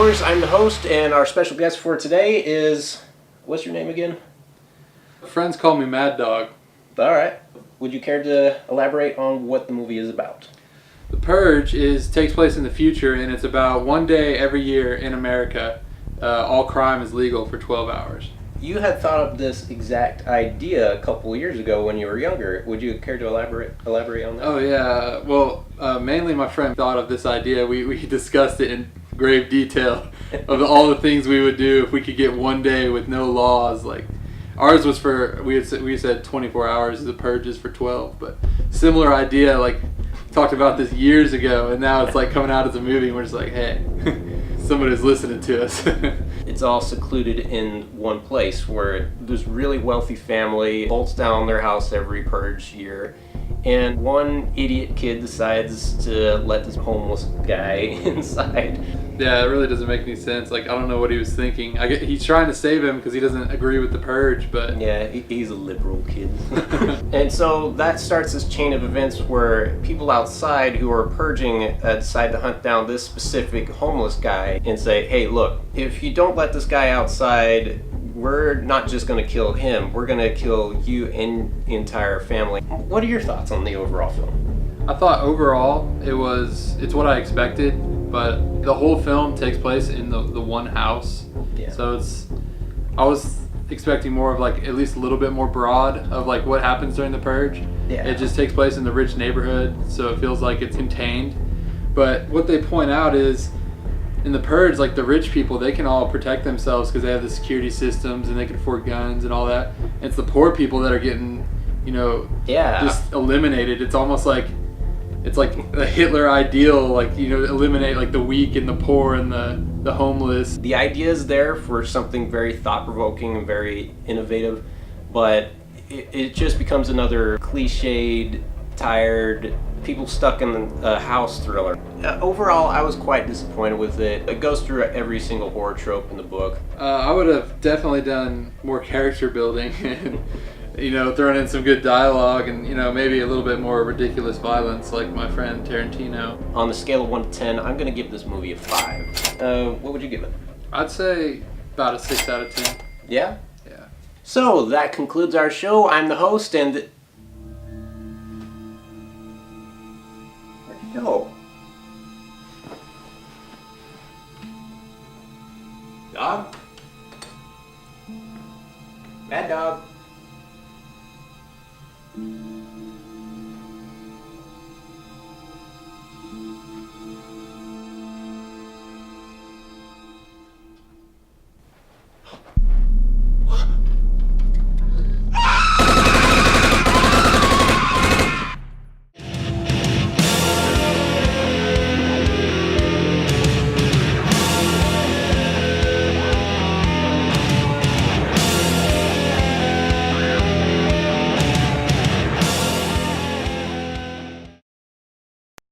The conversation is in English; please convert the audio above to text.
moviegoers. I'm the host, and our special guest for today is... What's your name again? Friends call me Mad Dog. Alright. Would you care to elaborate on what the movie is about? The Purge takes place in the future, and it's about one day every year in America, all crime is legal for 12 hours. You had thought of this exact idea a couple years ago when you were younger. Would you care to elaborate on that? Oh yeah, well, mainly my friend thought of this idea. We discussed it in grave detail of all the things we would do if we could get one day with no laws. Like ours was for, we said 24 hours, the Purge is for 12, but similar idea, like talked about this years ago, and now it's like coming out as a movie and we're just like, hey, somebody's listening to us. It's all secluded in one place where this really wealthy family bolts down their house every Purge year, and one idiot kid decides to let this homeless guy inside. Yeah, it really doesn't make any sense. Like, I don't know what he was thinking. He's trying to save him because he doesn't agree with the Purge, but... Yeah, he's a liberal kid. And so that starts this chain of events where people outside who are purging decide to hunt down this specific homeless guy and say, hey, look, if you don't let this guy outside, we're not just going to kill him, we're going to kill you and the entire family. What are your thoughts on the overall film? I thought overall it's what I expected, but the whole film takes place in the one house. Yeah. So I was expecting more of like at least a little bit more broad of like what happens during the Purge. Yeah. It just takes place in the rich neighborhood, so it feels like it's contained. But what they point out is in the Purge, like the rich people, they can all protect themselves because they have the security systems and they can afford guns and all that. And it's the poor people that are getting, just eliminated. It's almost like it's like a Hitler ideal, like, eliminate like the weak and the poor and the homeless. The idea is there for something very thought-provoking and very innovative, but it just becomes another cliched, tired, people stuck in a house thriller. Overall, I was quite disappointed with it. It goes through every single horror trope in the book. I would have definitely done more character building and thrown in some good dialogue and maybe a little bit more ridiculous violence like my friend Tarantino. On the scale of 1 to 10, I'm going to give this movie a 5. What would you give it? I'd say about a 6 out of 10. Yeah? Yeah. So that concludes our show. I'm the host, and... Where'd he go? Dog? Mad Dog?